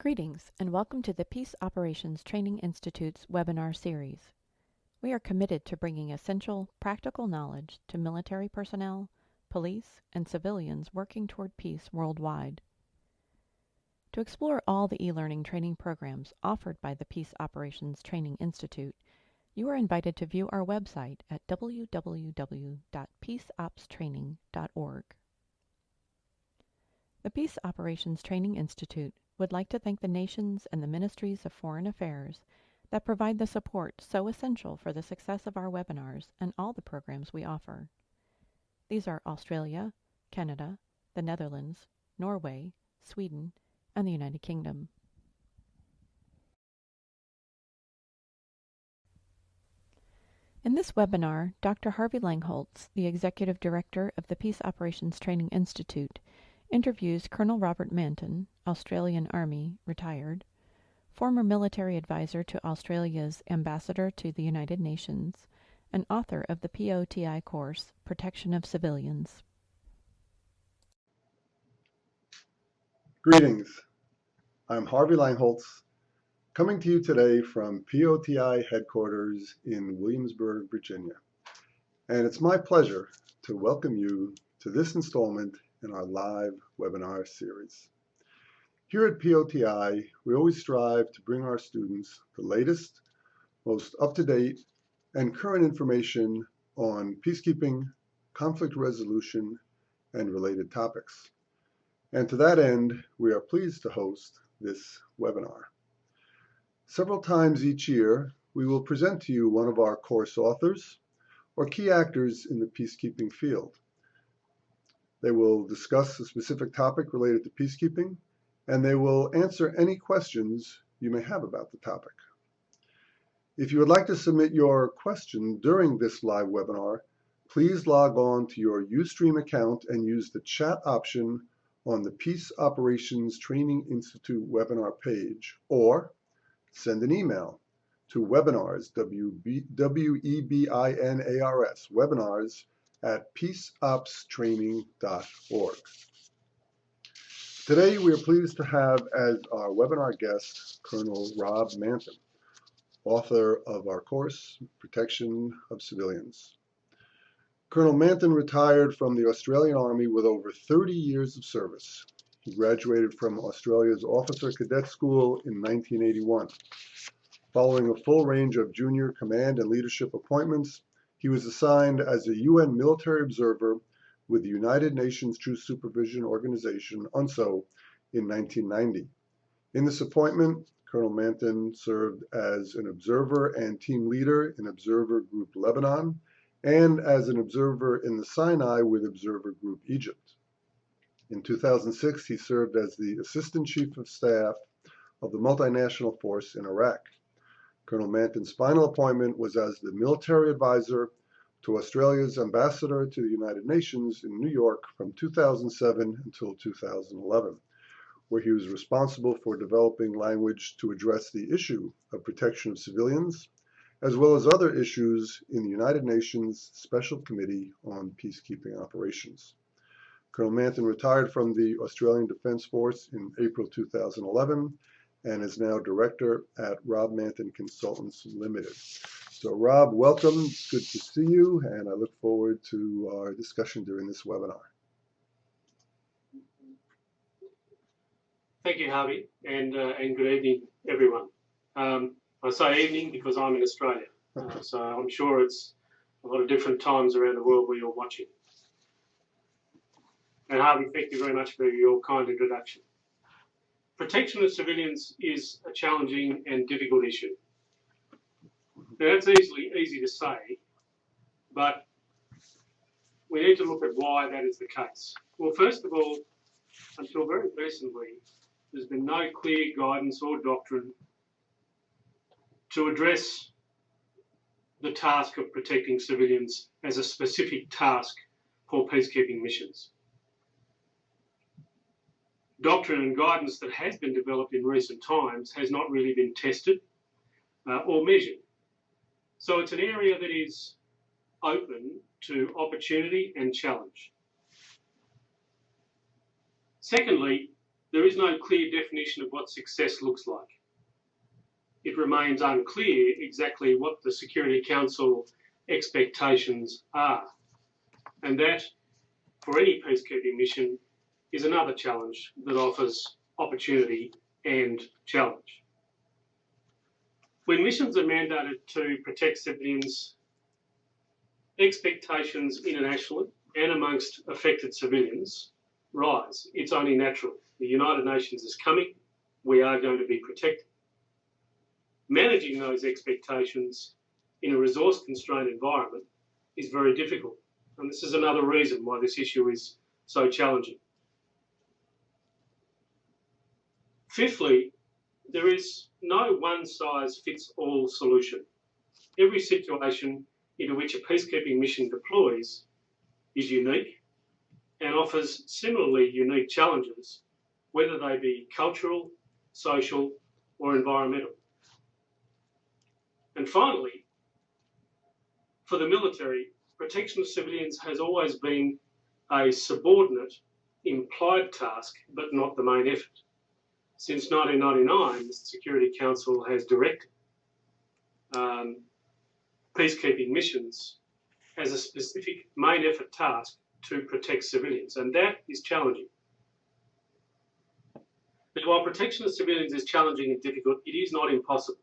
Greetings and welcome to the Peace Operations Training Institute's webinar series. We are committed to bringing essential, practical knowledge to military personnel, police, and civilians working toward peace worldwide. To explore all the e-learning training programs offered by the Peace Operations Training Institute, you are invited to view our website at www.peaceopstraining.org. The Peace Operations Training Institute would like to thank the nations and the ministries of foreign affairs that provide the support so essential for the success of our webinars and all the programs we offer. These are Australia, Canada, the Netherlands, Norway, Sweden, and the United Kingdom. In this webinar, Dr. Harvey Langholtz, the Executive Director of the Peace Operations Training Institute, interviews Colonel Robert Manton, Australian Army, retired, former military advisor to Australia's Ambassador to the United Nations, and author of the POTI course, Protection of Civilians. Greetings. I'm Harvey Langholtz, coming to you today from POTI headquarters in Williamsburg, Virginia. And it's my pleasure to welcome you to this installment in our live webinar series. Here at POTI, we always strive to bring our students the latest, most up-to-date, and current information on peacekeeping, conflict resolution, and related topics. And to that end, we are pleased to host this webinar. Several times each year, we will present to you one of our course authors or key actors in the peacekeeping field. They will discuss a specific topic related to peacekeeping, and they will answer any questions you may have about the topic. If you would like to submit your question during this live webinar, please log on to your Ustream account and use the chat option on the Peace Operations Training Institute webinar page, or send an email to webinars, W-E-B-I-N-A-R-S, webinars at peaceopstraining.org. Today, we are pleased to have as our webinar guest, Colonel Rob Manton, author of our course, Protection of Civilians. Colonel Manton retired from the Australian Army with over 30 years of service. He graduated from Australia's Officer Cadet School in 1981. Following a full range of junior command and leadership appointments, he was assigned as a UN military observer with the United Nations Truce Supervision Organization, UNSO, in 1990. In this appointment, Colonel Manton served as an observer and team leader in Observer Group Lebanon and as an observer in the Sinai with Observer Group Egypt. In 2006, he served as the Assistant Chief of Staff of the multinational force in Iraq. Colonel Manton's final appointment was as the military advisor to Australia's ambassador to the United Nations in New York from 2007 until 2011, where he was responsible for developing language to address the issue of protection of civilians, as well as other issues in the United Nations Special Committee on Peacekeeping Operations. Colonel Manton retired from the Australian Defence Force in April 2011 and is now director at Rob Manton Consultants Limited. So Rob, welcome. It's good to see you, and I look forward to our discussion during this webinar. Thank you, Harvey, and good evening, everyone. I say evening because I'm in Australia, so I'm sure it's a lot of different times around the world where you're watching. And Harvey, thank you very much for your kind introduction. Protection of civilians is a challenging and difficult issue. Now, that's easy to say, but we need to look at why that is the case. Well, first of all, until very recently, there's been no clear guidance or doctrine to address the task of protecting civilians as a specific task for peacekeeping missions. Doctrine and guidance that has been developed in recent times has not really been tested or measured. So it's an area that is open to opportunity and challenge. Secondly, there is no clear definition of what success looks like. It remains unclear exactly what the Security Council expectations are, and that, for any peacekeeping mission, is another challenge that offers opportunity and challenge. When missions are mandated to protect civilians, expectations internationally and amongst affected civilians rise. It's only natural. The United Nations is coming. We are going to be protected. Managing those expectations in a resource-constrained environment is very difficult. And this is another reason why this issue is so challenging. Fifthly, there is no one-size-fits-all solution. Every situation into which a peacekeeping mission deploys is unique and offers similarly unique challenges, whether they be cultural, social, or environmental. And finally, for the military, protection of civilians has always been a subordinate, implied task, but not the main effort. Since 1999, the Security Council has directed peacekeeping missions as a specific main effort task to protect civilians, and that is challenging. But while protection of civilians is challenging and difficult, it is not impossible.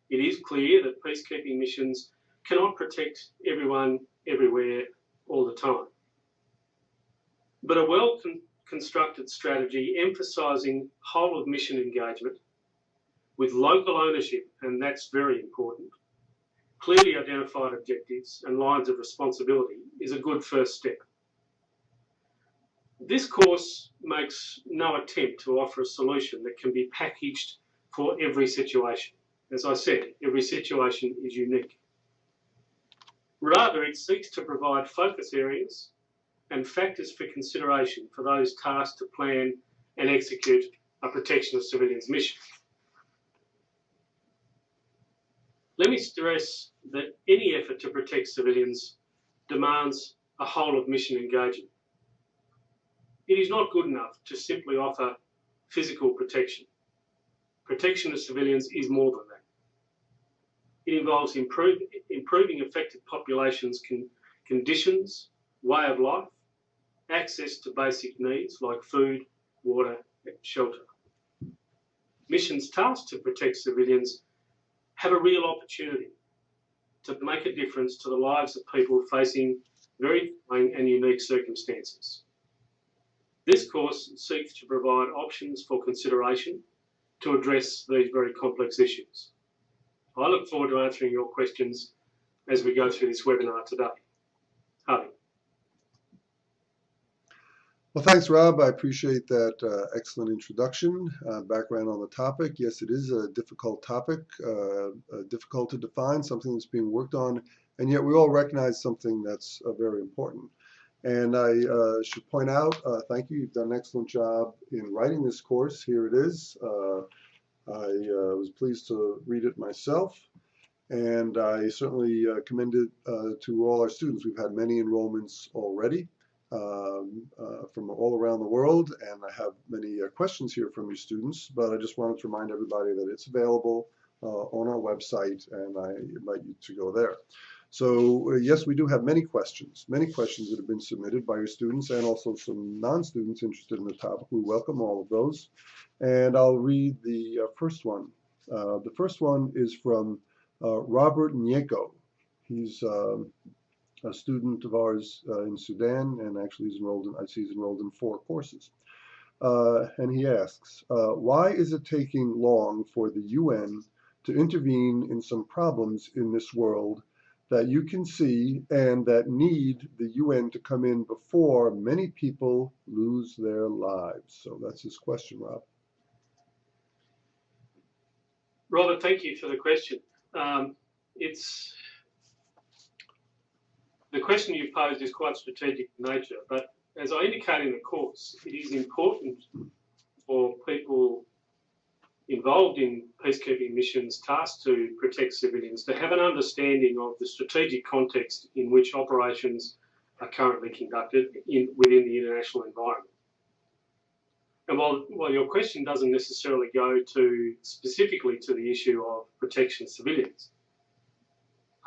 It is clear that peacekeeping missions cannot protect everyone, everywhere, all the time. But a well-constructed strategy emphasising whole-of-mission engagement with local ownership, and that's very important, clearly identified objectives and lines of responsibility is a good first step. This course makes no attempt to offer a solution that can be packaged for every situation. As I said, every situation is unique. Rather, it seeks to provide focus areas and factors for consideration for those tasked to plan and execute a protection of civilians mission. Let me stress that any effort to protect civilians demands a whole-of-mission engagement. It is not good enough to simply offer physical protection. Protection of civilians is more than that. It involves improving affected populations' conditions, way of life, access to basic needs like food, water, and shelter. Missions tasked to protect civilians have a real opportunity to make a difference to the lives of people facing very different and unique circumstances. This course seeks to provide options for consideration to address these very complex issues. I look forward to answering your questions as we go through this webinar today. Harvey. Well, thanks, Rob. I appreciate that excellent introduction, background on the topic. Yes, it is a difficult topic, difficult to define, something that's being worked on, and yet we all recognize something that's very important. And I should point out, thank you, you've done an excellent job in writing this course. Here it is. I was pleased to read it myself, and I certainly commend it to all our students. We've had many enrollments already. From all around the world, and I have many questions here from your students, but I just wanted to remind everybody that it's available on our website, and I invite you to go there. So yes, we do have many questions that have been submitted by your students and also some non-students interested in the topic. We welcome all of those, and I'll read the first one. The first one is from Robert Nyeko. He's a student of ours in Sudan, and actually he's enrolled in, I see he's enrolled in 4 courses. And he asks, why is it taking long for the UN to intervene in some problems in this world that you can see and that need the UN to come in before many people lose their lives? So that's his question, Rob. Robert, thank you for the question. The question you posed is quite strategic in nature, but as I indicate in the course, it is important for people involved in peacekeeping missions tasked to protect civilians to have an understanding of the strategic context in which operations are currently conducted within the international environment. And while your question doesn't necessarily go to specifically to the issue of protection of civilians,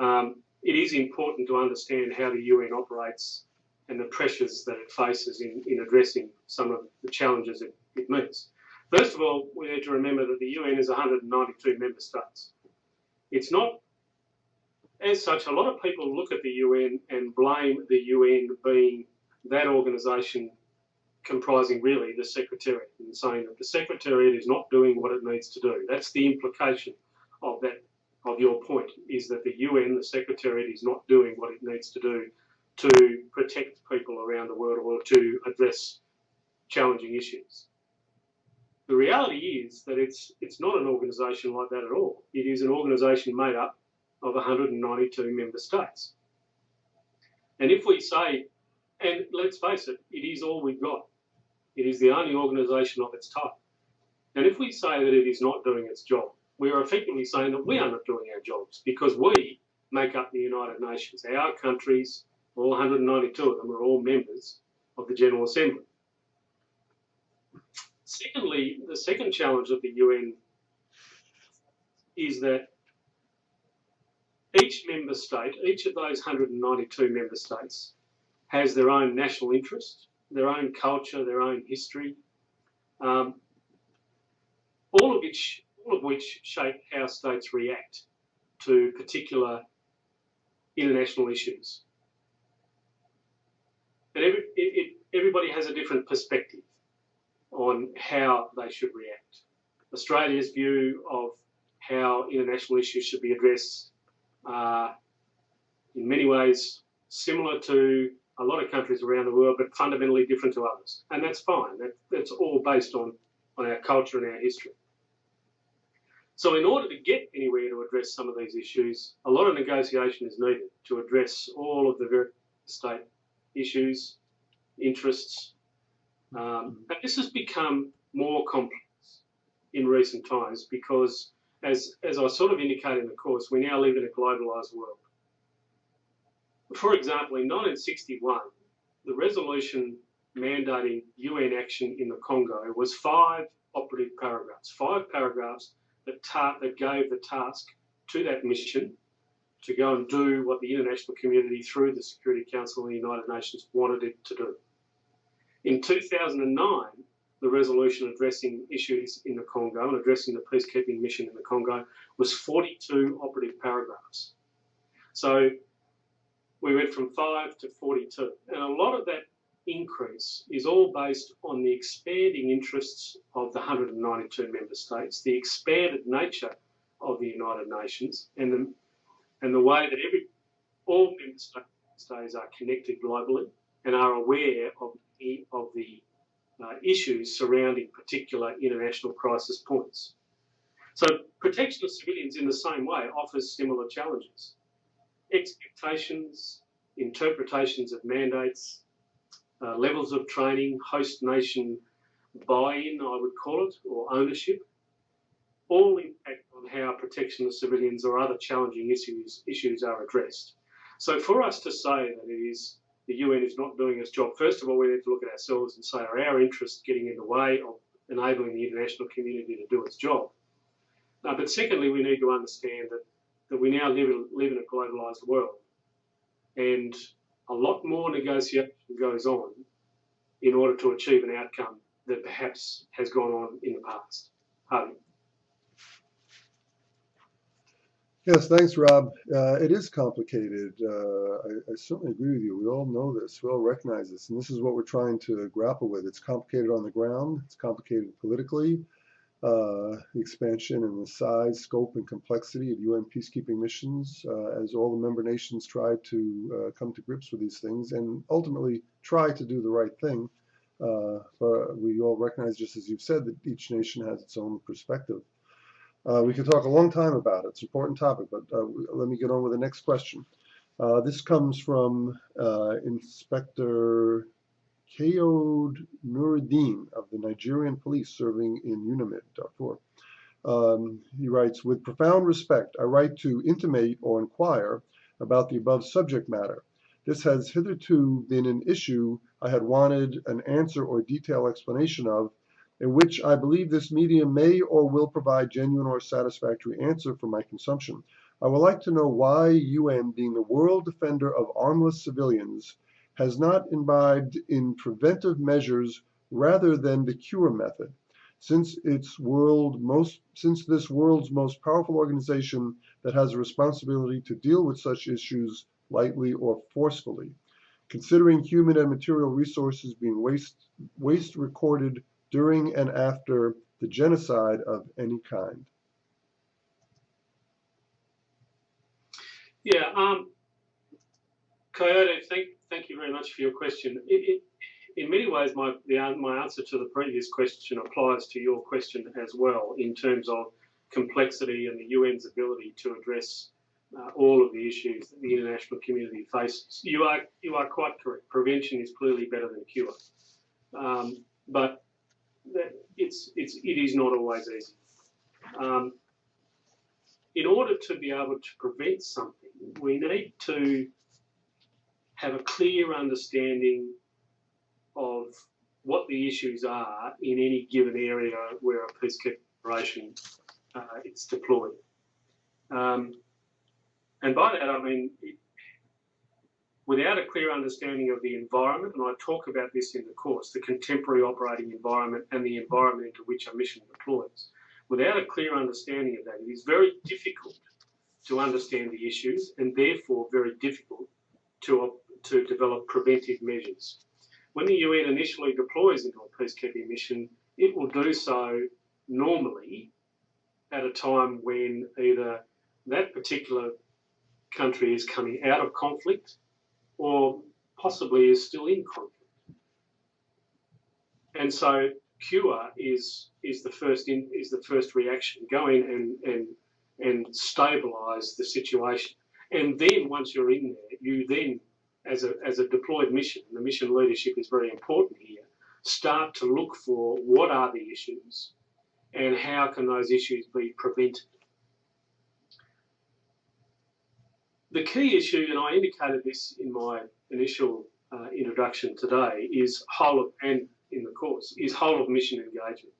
it is important to understand how the UN operates and the pressures that it faces in addressing some of the challenges it meets. First of all, we need to remember that the UN is 192 member states. It's not, as such, a lot of people look at the UN and blame the UN being that organisation comprising really the Secretariat and saying that the Secretariat is not doing what it needs to do. That's the implication of that, of your point, is that the UN, the Secretariat, is not doing what it needs to do to protect people around the world or to address challenging issues. The reality is that it's not an organisation like that at all. It is an organisation made up of 192 member states. And if we say, and let's face it, it is all we've got. It is the only organisation of its type. And if we say that it is not doing its job, we are effectively saying that we are not doing our jobs because we make up the United Nations. Our countries, all 192 of them, are all members of the General Assembly. Secondly, the second challenge of the UN is that each member state, each of those 192 member states, has their own national interest, their own culture, their own history, all of which shape how states react to particular international issues. And everybody has a different perspective on how they should react. Australia's view of how international issues should be addressed are in many ways similar to a lot of countries around the world, but fundamentally different to others. And that's fine. That's all based on our culture and our history. So in order to get anywhere to address some of these issues, a lot of negotiation is needed to address all of the various state issues, interests. And this has become more complex in recent times because, as I sort of indicated in the course, we now live in a globalised world. For example, in 1961, the resolution mandating UN action in the Congo was 5 operative paragraphs, 5 paragraphs that gave the task to that mission to go and do what the international community, through the Security Council and the United Nations, wanted it to do. In 2009, the resolution addressing issues in the Congo and addressing the peacekeeping mission in the Congo was 42 operative paragraphs. So we went from 5 to 42. And a lot of that increase is all based on the expanding interests of the 192 member states, the expanded nature of the United Nations, and the way that all member states are connected globally and are aware of the issues surrounding particular international crisis points. So protection of civilians in the same way offers similar challenges. Expectations, interpretations of mandates, levels of training, host nation buy-in, I would call it, or ownership, all impact on how protection of civilians or other challenging issues are addressed. So for us to say that the UN is not doing its job, first of all, we need to look at ourselves and say, are our interests getting in the way of enabling the international community to do its job? But secondly, we need to understand that we now live in a globalised world, and a lot more negotiation goes on in order to achieve an outcome that perhaps has gone on in the past. Harvey. Yes, thanks, Rob. It is complicated. I certainly agree with you. We all know this. We all recognize this. And this is what we're trying to grapple with. It's complicated on the ground. It's complicated politically. The expansion and the size, scope, and complexity of UN peacekeeping missions as all the member nations try to come to grips with these things and ultimately try to do the right thing. But we all recognize, just as you've said, that each nation has its own perspective. We could talk a long time about it. It's an important topic, but let me get on with the next question. This comes from Inspector Kayode Nuruddin of the Nigerian police serving in UNAMID, Darfur. He writes, with profound respect, I write to intimate or inquire about the above subject matter. This has hitherto been an issue I had wanted an answer or detailed explanation of, in which I believe this medium may or will provide genuine or satisfactory answer for my consumption. I would like to know why UN, being the world defender of armless civilians, has not imbibed in preventive measures rather than the cure method. Since this world's most powerful organization that has a responsibility to deal with such issues lightly or forcefully, considering human and material resources being waste recorded during and after the genocide of any kind. Yeah, Coyote, thank you very much for your question. In many ways, my answer to the previous question applies to your question as well, in terms of complexity and the UN's ability to address all of the issues that the international community faces. You are quite correct. Prevention is clearly better than cure, but it is not always easy. In order to be able to prevent something, we need to have a clear understanding of what the issues are in any given area where a peacekeeping operation is deployed. And by that I mean, without a clear understanding of the environment, and I talk about this in the course, the contemporary operating environment and the environment into which a mission deploys, without a clear understanding of that, it is very difficult to understand the issues and therefore very difficult to develop preventive measures. When the UN initially deploys into a peacekeeping mission, it will do so normally at a time when either that particular country is coming out of conflict or possibly is still in conflict. And so cure is the first reaction. Go in and stabilise the situation. And then once you're in there, you then, as a deployed mission, and the mission leadership is very important here, start to look for what are the issues and how can those issues be prevented. The key issue, and I indicated this in my initial introduction today, is whole of mission engagement.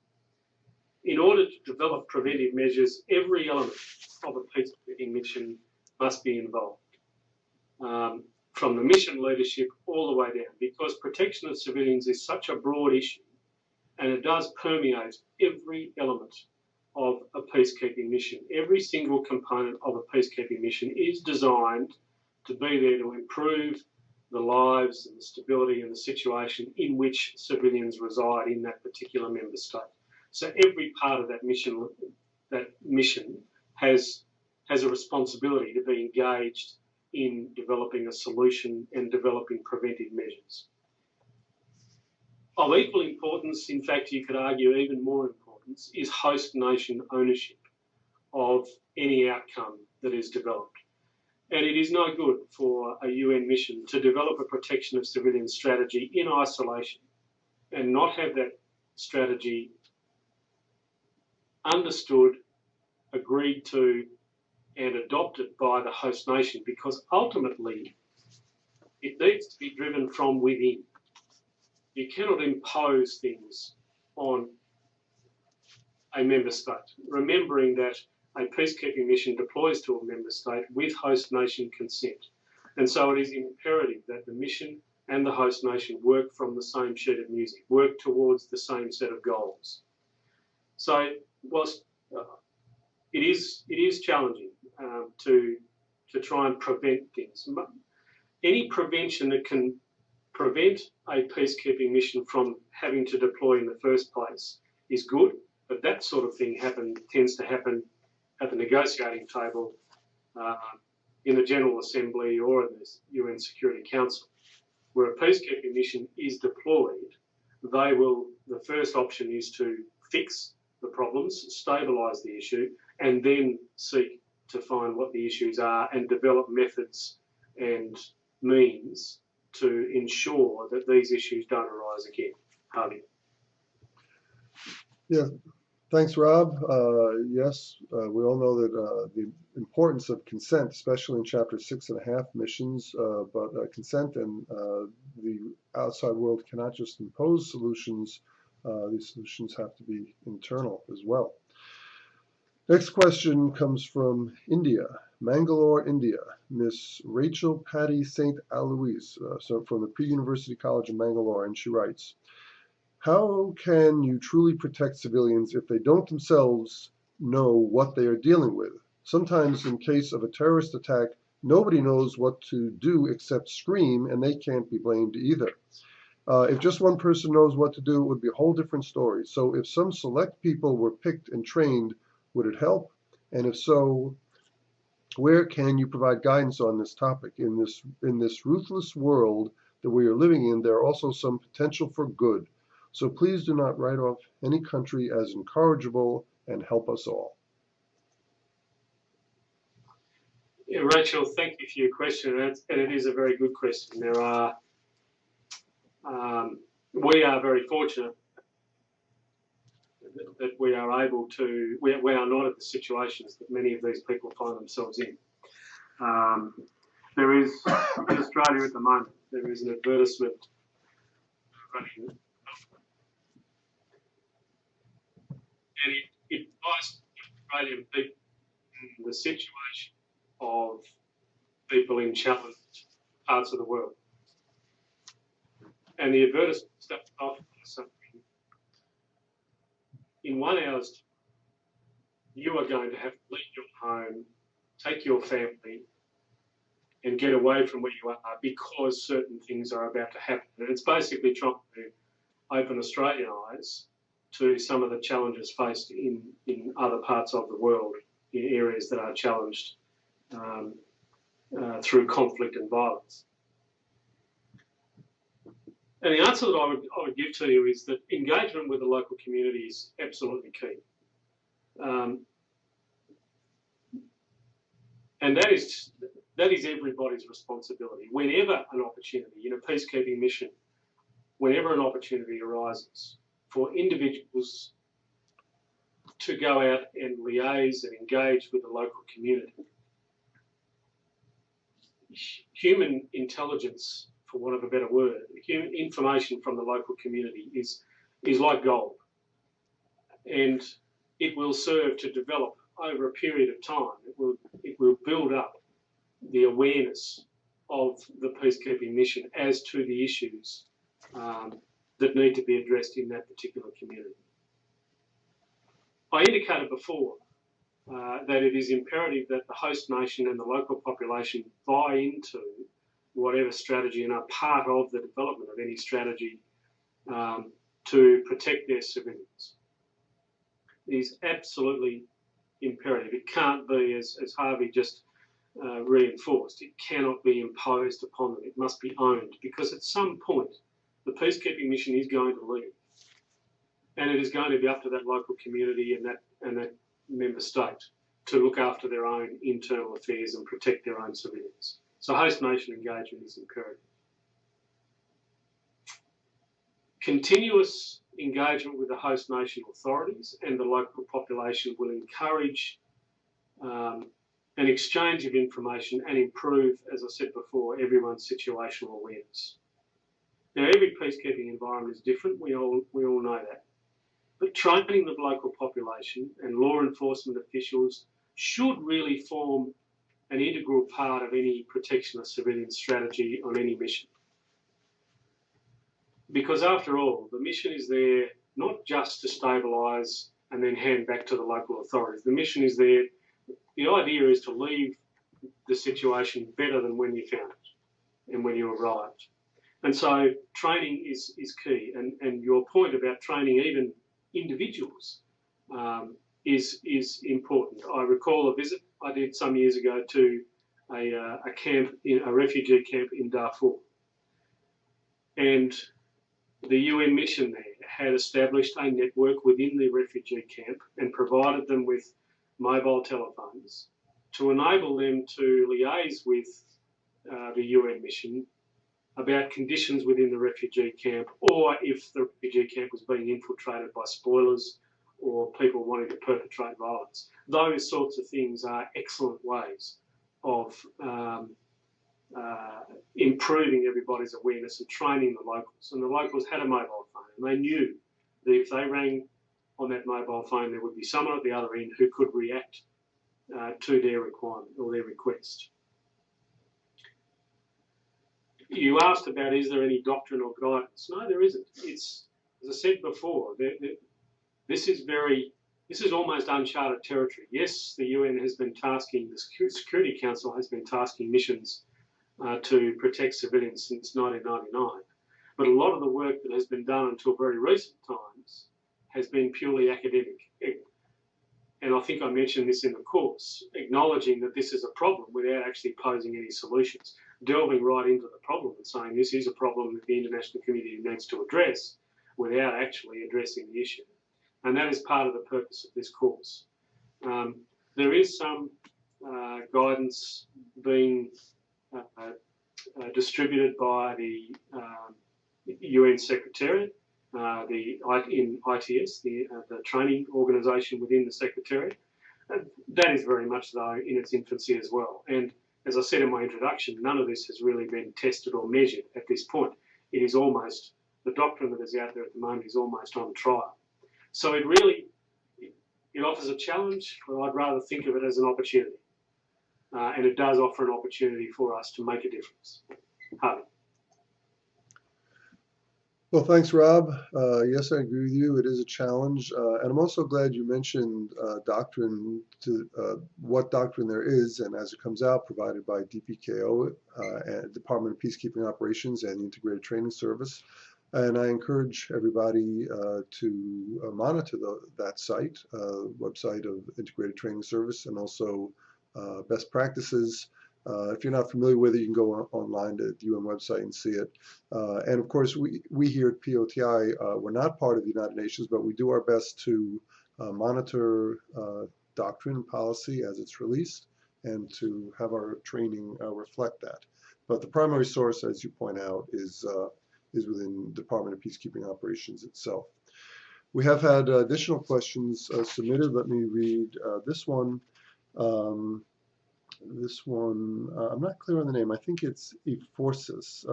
In order to develop preventive measures, every element of a peacekeeping mission must be involved, from the mission leadership all the way down, because protection of civilians is such a broad issue, and it does permeate every element of a peacekeeping mission. Every single component of a peacekeeping mission is designed to be there to improve the lives and the stability and the situation in which civilians reside in that particular member state. So every part of that mission has a responsibility to be engaged in developing a solution and developing preventive measures. Of equal importance, in fact, you could argue even more importance, is host nation ownership of any outcome that is developed. And it is no good for a UN mission to develop a protection of civilian strategy in isolation and not have that strategy understood, agreed to, and adopted by the host nation, because ultimately it needs to be driven from within. You cannot impose things on a member state, remembering that a peacekeeping mission deploys to a member state with host nation consent. And so it is imperative that the mission and the host nation work from the same sheet of music, work towards the same set of goals. So whilst it is challenging to try and prevent things, any prevention that can prevent a peacekeeping mission from having to deploy in the first place is good, but that sort of thing tends to happen at the negotiating table in the General Assembly or in the UN Security Council. Where a peacekeeping mission is deployed, the first option is to fix the problems, stabilise the issue, and then seek to find what the issues are and develop methods and means to ensure that these issues don't arise again. Harvey. Yeah, thanks, Rob. Yes, we all know that the importance of consent, especially in Chapter 6.5 missions, but consent and the outside world cannot just impose solutions These solutions have to be internal as well. Next question comes from India, Mangalore, India. Miss Rachel Patty St. Alois, so from the Pre-University College of Mangalore, and she writes, how can you truly protect civilians if they don't themselves know what they are dealing with? Sometimes in case of a terrorist attack, nobody knows what to do except scream, and they can't be blamed either. If just one person knows what to do, it would be a whole different story. So if some select people were picked and trained, would it help? And if so, where can you provide guidance on this topic? In this ruthless world that we are living in, there are also some potential for good. So please do not write off any country as incorrigible and help us all. Yeah, Rachel, thank you for your question, and it is a very good question. We are very fortunate that we are able to, we are not at the situations that many of these people find themselves in. There is, in Australia at the moment, there is an advertisement running, and it advises Australian people in the situation of people in challenged parts of the world. And the advertisement starts off with something. In 1 hour's time, you are going to have to leave your home, take your family, and get away from where you are because certain things are about to happen. And it's basically trying to open Australian eyes to some of the challenges faced in other parts of the world, in areas that are challenged through conflict and violence. And the answer that I would give to you is that engagement with the local community is absolutely key. And that is everybody's responsibility. Whenever an opportunity in a peacekeeping mission, whenever an opportunity arises for individuals to go out and liaise and engage with the local community, human intelligence, for want of a better word, information from the local community is like gold, and it will serve to develop over a period of time. It will build up the awareness of the peacekeeping mission as to the issues that need to be addressed in that particular community. I indicated before that it is imperative that the host nation and the local population buy into whatever strategy and are part of the development of any strategy to protect their civilians. It is absolutely imperative. It can't be, as Harvey just reinforced, it cannot be imposed upon them. It must be owned, because at some point the peacekeeping mission is going to leave, and it is going to be up to that local community and that member state to look after their own internal affairs and protect their own civilians. So host nation engagement is imperative. Continuous engagement with the host nation authorities and the local population will encourage an exchange of information and improve, as I said before, everyone's situational awareness. Now, every peacekeeping environment is different. We all know that. But training the local population and law enforcement officials should really form an integral part of any protection of civilian strategy on any mission. Because after all, the mission is there not just to stabilise and then hand back to the local authorities. The mission is there, the idea is to leave the situation better than when you found it and when you arrived. And so training is key. And your point about training even individuals is important. I recall a visit I did some years ago to a refugee camp in Darfur. And the UN mission there had established a network within the refugee camp and provided them with mobile telephones to enable them to liaise with the UN mission about conditions within the refugee camp, or if the refugee camp was being infiltrated by spoilers or people wanting to perpetrate violence. Those sorts of things are excellent ways of improving everybody's awareness and training the locals. And the locals had a mobile phone, and they knew that if they rang on that mobile phone, there would be someone at the other end who could react to their requirement or their request. You asked about, is there any doctrine or guidance? No, there isn't. It's, as I said before, this is almost uncharted territory. Yes, the UN has been tasking, the Security Council has been tasking missions to protect civilians since 1999. But a lot of the work that has been done until very recent times has been purely academic. And I think I mentioned this in the course, acknowledging that this is a problem without actually posing any solutions, delving right into the problem and saying this is a problem that the international community needs to address without actually addressing the issue. And that is part of the purpose of this course. There is some guidance being distributed by the UN Secretariat, in ITS, the training organisation within the Secretariat. That is very much, though, in its infancy as well. And as I said in my introduction, none of this has really been tested or measured at this point. It is almost, the doctrine that is out there at the moment is almost on trial. So it really, it offers a challenge, but I'd rather think of it as an opportunity. And it does offer an opportunity for us to make a difference. Harvey. Well, thanks, Rob. Yes, I agree with you. It is a challenge. And I'm also glad you mentioned doctrine, what doctrine there is, and as it comes out, provided by DPKO, and Department of Peacekeeping Operations and the Integrated Training Service. And I encourage everybody to monitor that site, website of Integrated Training Service, and also best practices. If you're not familiar with it, you can go online to the UN website and see it. And of course, we here at POTI, we're not part of the United Nations, but we do our best to monitor doctrine and policy as it's released and to have our training reflect that. But the primary source, as you point out, is within the Department of Peacekeeping Operations itself. We have had additional questions submitted. Let me read this one. I'm not clear on the name. I think it's Eforsis,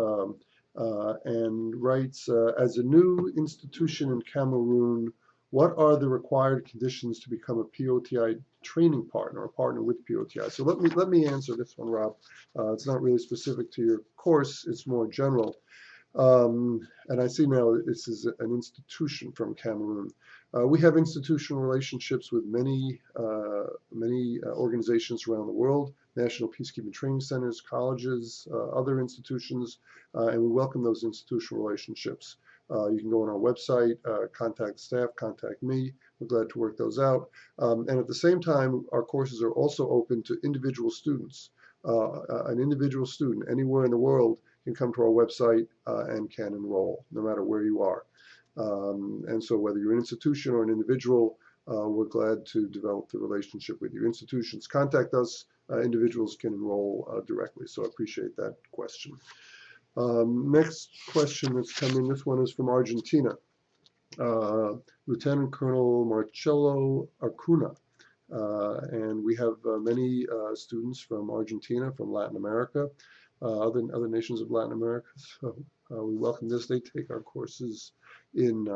and writes, as a new institution in Cameroon, what are the required conditions to become a POTI training partner, or partner with POTI? So let me answer this one, Rob. It's not really specific to your course. It's more general. And I see now this is an institution from Cameroon. We have institutional relationships with many organizations around the world, national peacekeeping training centers, colleges, other institutions, and we welcome those institutional relationships. You can go on our website, contact staff, contact me. We're glad to work those out. And at the same time, our courses are also open to individual students. An individual student anywhere in the world can come to our website and can enroll, no matter where you are. And so whether you're an institution or an individual, we're glad to develop the relationship with you. Institutions contact us, individuals can enroll directly. So I appreciate that question. Next question that's come in, this one is from Argentina. Lieutenant Colonel Marcelo Acuna. And we have many students from Argentina, from Latin America, other nations of Latin America. So we welcome this. They take our courses in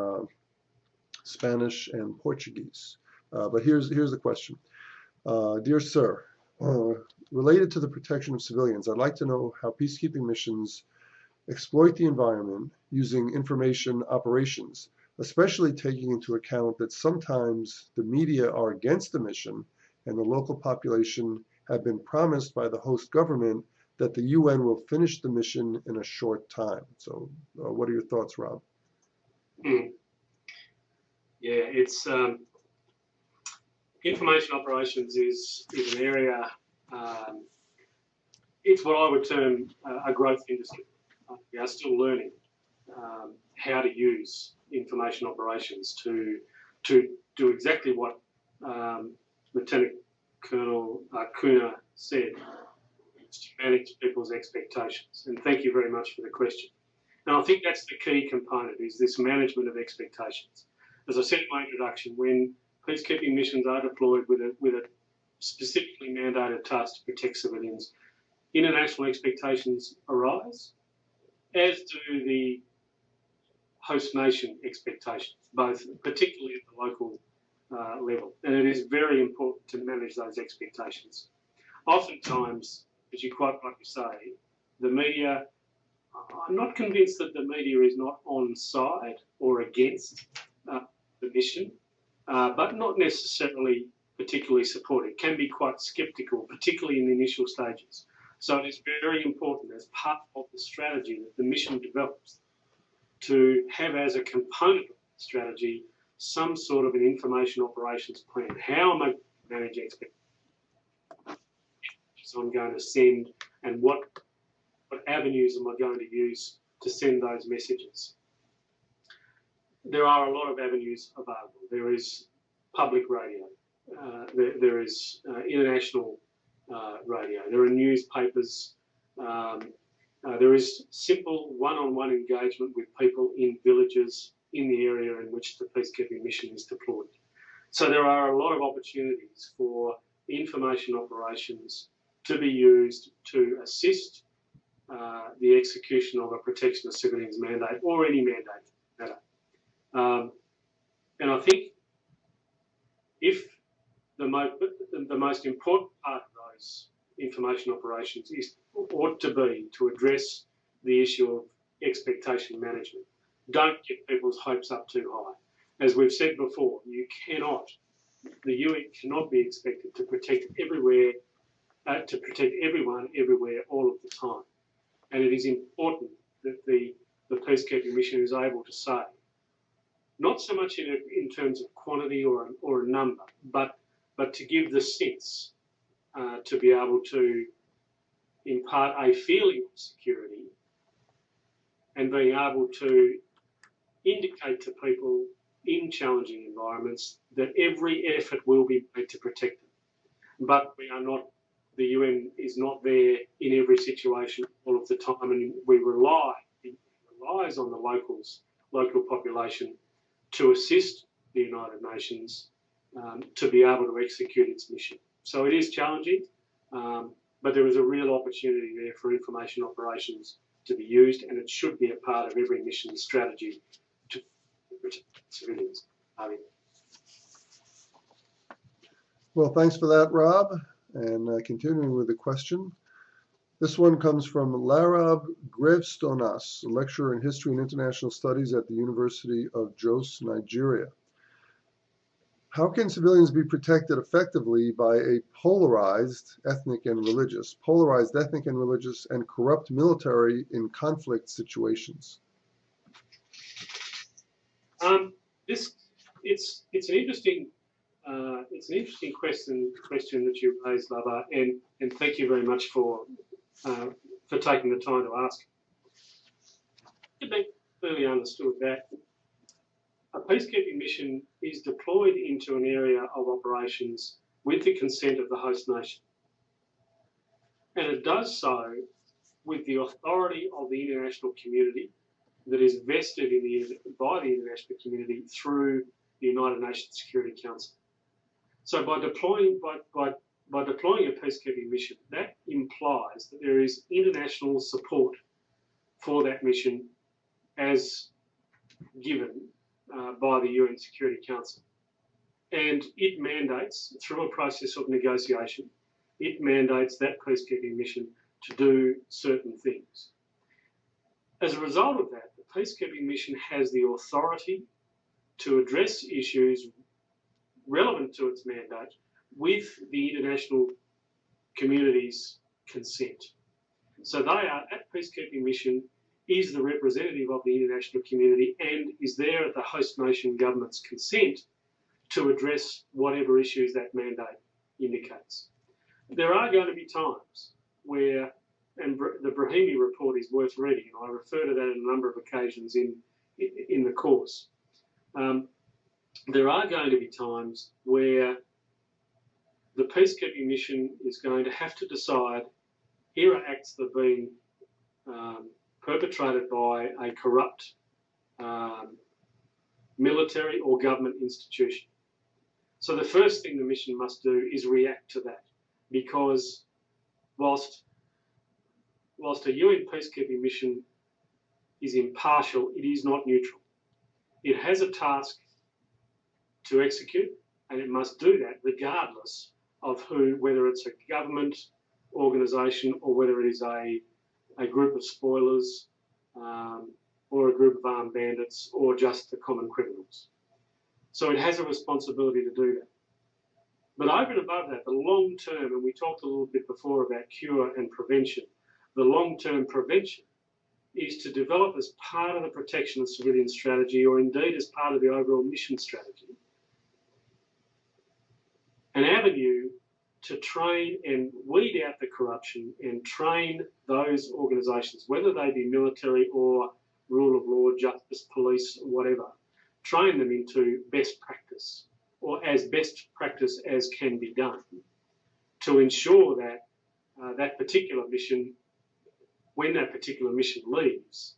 Spanish and Portuguese. But here's the question. Dear Sir, related to the protection of civilians, I'd like to know how peacekeeping missions exploit the environment using information operations, especially taking into account that sometimes the media are against the mission and the local population have been promised by the host government that the UN will finish the mission in a short time. So what are your thoughts, Rob? Yeah, it's information operations is an area, it's what I would term a growth industry. We are still learning how to use information operations to do exactly what Lieutenant Colonel Acuna said, to manage people's expectations. And thank you very much for the question. And I think that's the key component, is this management of expectations. As I said in my introduction, when peacekeeping missions are deployed with a specifically mandated task to protect civilians, international expectations arise, as do the host nation expectations, both particularly at the local level. And it is very important to manage those expectations. Oftentimes, as you quite rightly say, the media, I'm not convinced that the media is not on side or against the mission, but not necessarily particularly supportive. It can be quite sceptical, particularly in the initial stages. So it is very important as part of the strategy that the mission develops to have as a component of the strategy some sort of an information operations plan. How am I going to manage expectations I'm going to send, and what avenues am I going to use to send those messages? There are a lot of avenues available. There is public radio. There is international radio. There are newspapers. There is simple one-on-one engagement with people in villages in the area in which the peacekeeping mission is deployed. So there are a lot of opportunities for information operations to be used to assist the execution of a protection of civilians mandate or any mandate matter. And I think if the most important part of those information operations ought to be to address the issue of expectation management. Don't get people's hopes up too high. As we've said before, the UN cannot be expected to protect everyone everywhere all of the time. And it is important that the peacekeeping mission is able to say, not so much in terms of quantity or a number, but to give the sense to be able to impart a feeling of security and being able to indicate to people in challenging environments that every effort will be made to protect them. But the UN is not there in every situation all of the time, and it relies on the local population to assist the United Nations to be able to execute its mission. So it is challenging, but there is a real opportunity there for information operations to be used, and it should be a part of every mission strategy to protect civilians. Well, thanks for that, Rob. And continuing with the question, this one comes from Larab Grevstonas, a lecturer in History and International Studies at the University of Jos, Nigeria. How can civilians be protected effectively by a polarized ethnic and religious, and corrupt military in conflict situations? It's an interesting question that you raised, Lava, and thank you very much for taking the time to ask. It be clearly understood that a peacekeeping mission is deployed into an area of operations with the consent of the host nation, and it does so with the authority of the international community that is vested by the international community through the United Nations Security Council. So by deploying a peacekeeping mission, that implies that there is international support for that mission as given by the UN Security Council. And it mandates, through a process of negotiation, it mandates that peacekeeping mission to do certain things. As a result of that, the peacekeeping mission has the authority to address issues relevant to its mandate with the international community's consent. So that peacekeeping mission is the representative of the international community and is there at the host nation government's consent to address whatever issues that mandate indicates. There are going to be times where, and the Brahimi report is worth reading, and I refer to that on a number of occasions in the course. There are going to be times where the peacekeeping mission is going to have to decide here are acts that have been perpetrated by a corrupt military or government institution. So the first thing the mission must do is react to that, because whilst a UN peacekeeping mission is impartial, it is not neutral. It has a task to execute, and it must do that regardless of whether it's a government organisation or whether it is a group of spoilers or a group of armed bandits or just the common criminals. So it has a responsibility to do that. But over and above that, the long term, and we talked a little bit before about cure and prevention, the long-term prevention is to develop as part of the protection of civilian strategy, or indeed as part of the overall mission strategy, an avenue to train and weed out the corruption and train those organisations, whether they be military or rule of law, justice, police, whatever, train them into best practice, or as best practice as can be done, to ensure that that particular mission, when that particular mission leaves,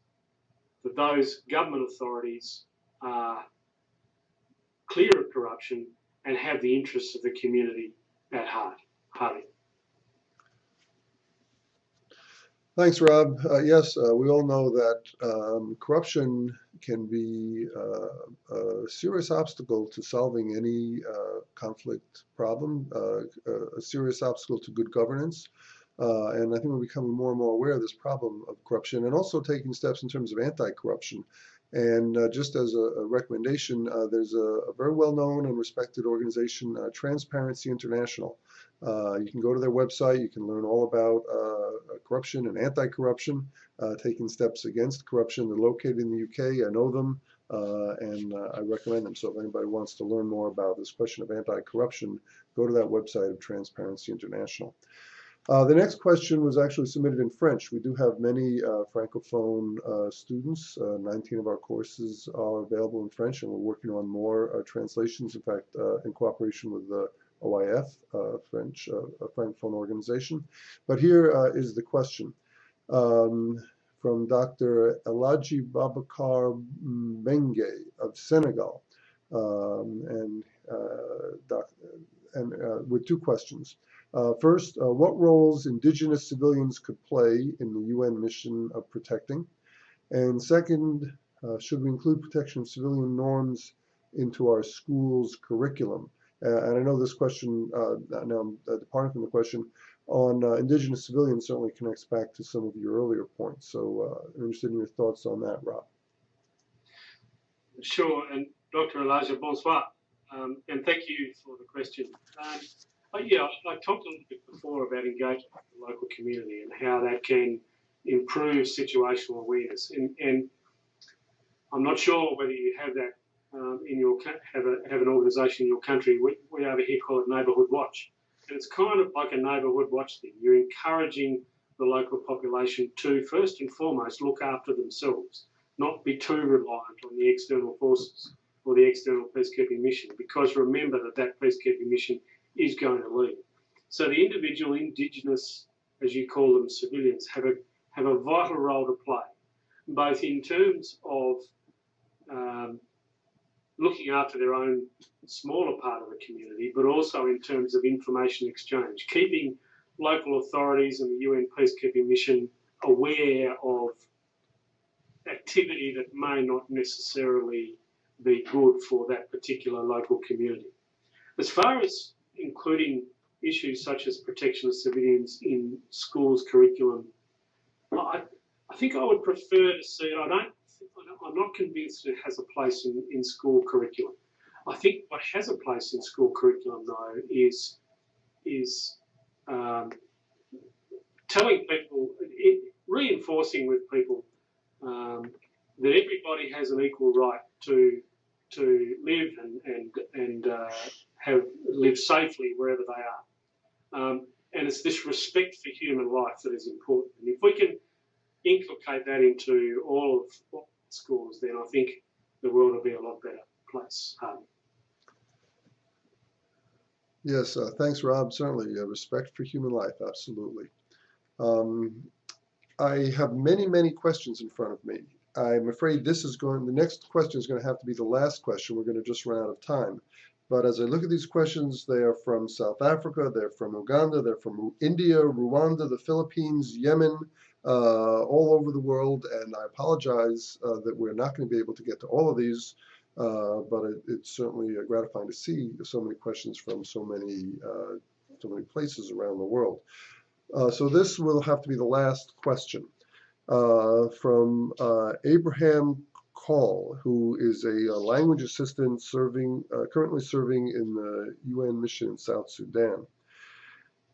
that those government authorities are clear of corruption and have the interests of the community at heart. Thanks, Rob. Yes, we all know that corruption can be a serious obstacle to solving any conflict problem, a serious obstacle to good governance. And I think we're becoming more and more aware of this problem of corruption, and also taking steps in terms of anti-corruption. And just as a recommendation, there's a very well-known and respected organization, Transparency International. You can go to their website. You can learn all about corruption and anti-corruption, taking steps against corruption. They're located in the UK. I know them, and I recommend them. So if anybody wants to learn more about this question of anti-corruption, go to that website of Transparency International. The next question was actually submitted in French. We do have many Francophone students. 19 of our courses are available in French, and we're working on more translations, in fact, in cooperation with the OIF, French, a Francophone organization. But here is the question from Dr. Elaji Babakar Mbengue of Senegal, with two questions. First, what roles indigenous civilians could play in the UN mission of protecting? And second, should we include protection of civilian norms into our schools' curriculum? And I know this question, now I'm departing from the question, on indigenous civilians certainly connects back to some of your earlier points. So I'm interested in your thoughts on that, Rob. Sure, and Dr. Elijah, bonsoir, and thank you for the question. Yeah, I talked a little bit before about engagement with the local community and how that can improve situational awareness. And I'm not sure whether you have that in your have an organisation in your country. We over here call it Neighbourhood Watch, and it's kind of like a neighbourhood watch thing. You're encouraging the local population to first and foremost look after themselves, not be too reliant on the external forces or the external peacekeeping mission, because remember that peacekeeping mission is going to leave. So the individual indigenous, as you call them, civilians, have a vital role to play, both in terms of looking after their own smaller part of the community, but also in terms of information exchange, keeping local authorities and the UN peacekeeping mission aware of activity that may not necessarily be good for that particular local community. As far as including issues such as protection of civilians in schools' curriculum, I think I would prefer to see it. I'm not convinced it has a place in school curriculum. I think what has a place in school curriculum, though, is telling people, reinforcing with people that everybody has an equal right to live and live safely wherever they are. And it's this respect for human life that is important. And if we can inculcate that into all of schools, then I think the world will be a lot better place. Yes, thanks, Rob. Certainly, respect for human life, absolutely. I have many, many questions in front of me. I'm afraid the next question is going to have to be the last question. We're going to just run out of time. But as I look at these questions, they are from South Africa, they're from Uganda, they're from India, Rwanda, the Philippines, Yemen, all over the world. And I apologize that we're not going to be able to get to all of these. but it's certainly gratifying to see so many questions from so many places around the world. So this will have to be the last question from Abraham Call, who is a language assistant currently serving in the UN mission in South Sudan.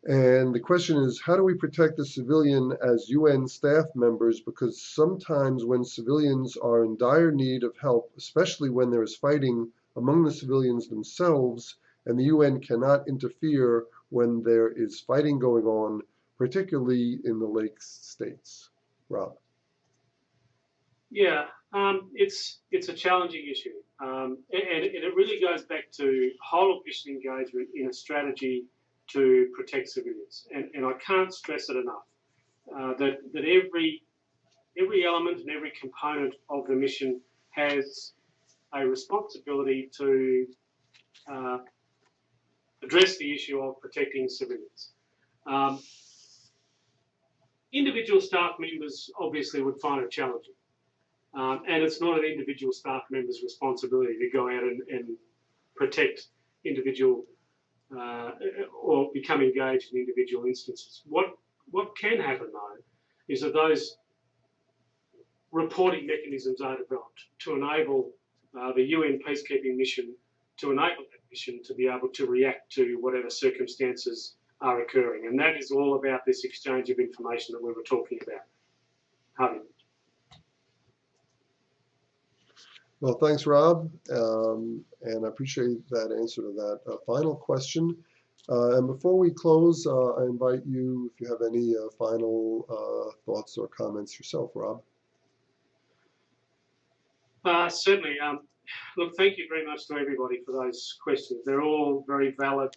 And the question is, how do we protect the civilian as UN staff members? Because sometimes when civilians are in dire need of help, especially when there is fighting among the civilians themselves, and the UN cannot interfere when there is fighting going on, particularly in the Lake states. Rob. Yeah, it's a challenging issue, and it really goes back to whole of mission engagement in a strategy to protect civilians, and I can't stress it enough that every element and every component of the mission has a responsibility to address the issue of protecting civilians. Individual staff members obviously would find it challenging. And it's not an individual staff member's responsibility to go out and protect individual or become engaged in individual instances. What can happen, though, is that those reporting mechanisms are developed to enable the UN peacekeeping mission, to enable that mission to be able to react to whatever circumstances are occurring. And that is all about this exchange of information that we were talking about. Harvey. Well, thanks, Rob, and I appreciate that answer to that final question. And before we close, I invite you, if you have any final thoughts or comments yourself, Rob. Certainly. Look, thank you very much to everybody for those questions. They're all very valid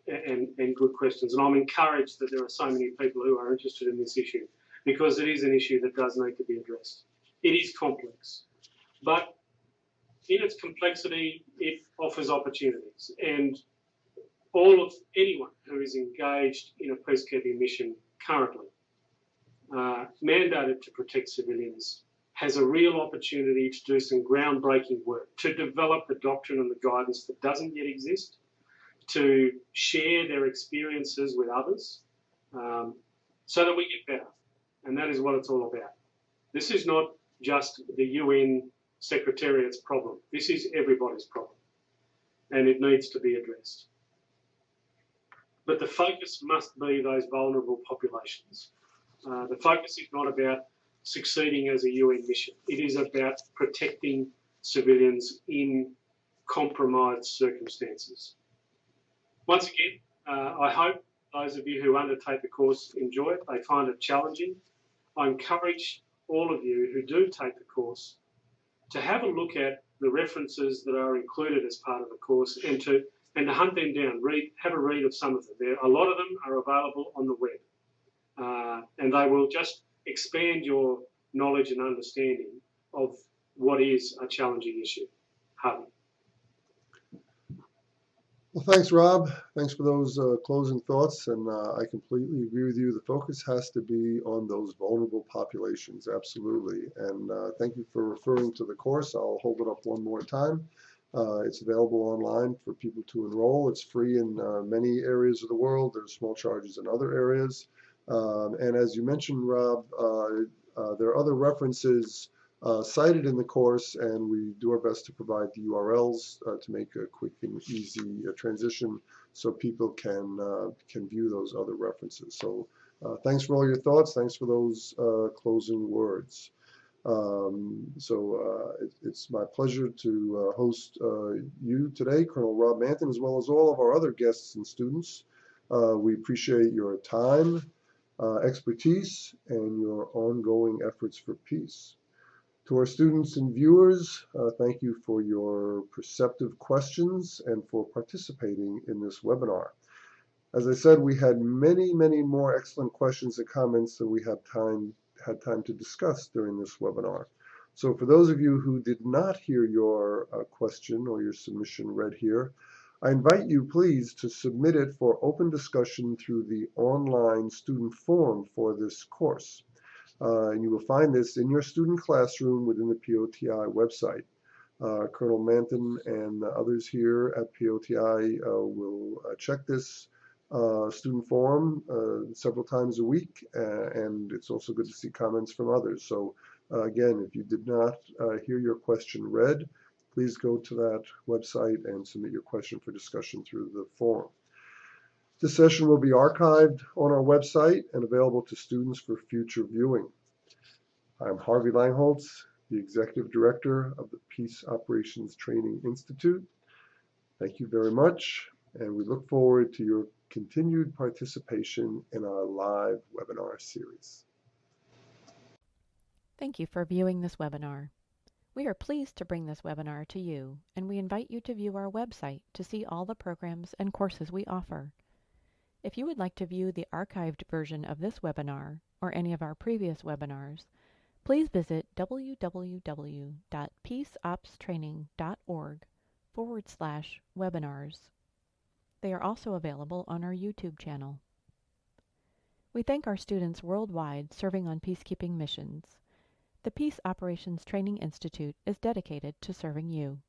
and good questions, and I'm encouraged that there are so many people who are interested in this issue, because it is an issue that does need to be addressed. It is complex. But in its complexity, it offers opportunities. And anyone who is engaged in a peacekeeping mission currently, mandated to protect civilians, has a real opportunity to do some groundbreaking work, to develop the doctrine and the guidance that doesn't yet exist, to share their experiences with others, so that we get better. And that is what it's all about. This is not just the UN Secretariat's problem. This is everybody's problem, and it needs to be addressed. But the focus must be those vulnerable populations. The focus is not about succeeding as a UN mission. It is about protecting civilians in compromised circumstances. Once again, I hope those of you who undertake the course enjoy it. They find it challenging. I encourage all of you who do take the course to have a look at the references that are included as part of the course, and to hunt them down, have a read of some of them. A lot of them are available on the web, and they will just expand your knowledge and understanding of what is a challenging issue. Harvey. Well, thanks, Rob. Thanks for those closing thoughts, and I completely agree with you. The focus has to be on those vulnerable populations, absolutely. And thank you for referring to the course. I'll hold it up one more time. It's available online for people to enroll. It's free in many areas of the world. There's small charges in other areas. And as you mentioned, Rob, there are other references cited in the course, and we do our best to provide the URLs to make a quick and easy transition so people can view those other references. So thanks for all your thoughts. Thanks for those closing words. It's my pleasure to host you today, Colonel Rob Manton, as well as all of our other guests and students. We appreciate your time, expertise, and your ongoing efforts for peace. To our students and viewers, thank you for your perceptive questions and for participating in this webinar. As I said, we had many, many more excellent questions and comments than we had time to discuss during this webinar. So for those of you who did not hear your question or your submission read here, I invite you please to submit it for open discussion through the online student forum for this course. And you will find this in your student classroom within the POTI website. Colonel Manton and others here at POTI will check this student forum several times a week, and it's also good to see comments from others. So again, if you did not hear your question read, please go to that website and submit your question for discussion through the forum. This session will be archived on our website and available to students for future viewing. I'm Harvey Langholtz, the Executive Director of the Peace Operations Training Institute. Thank you very much, and we look forward to your continued participation in our live webinar series. Thank you for viewing this webinar. We are pleased to bring this webinar to you, and we invite you to view our website to see all the programs and courses we offer. If you would like to view the archived version of this webinar or any of our previous webinars, please visit www.peaceopstraining.org/webinars. They are also available on our YouTube channel. We thank our students worldwide serving on peacekeeping missions. The Peace Operations Training Institute is dedicated to serving you.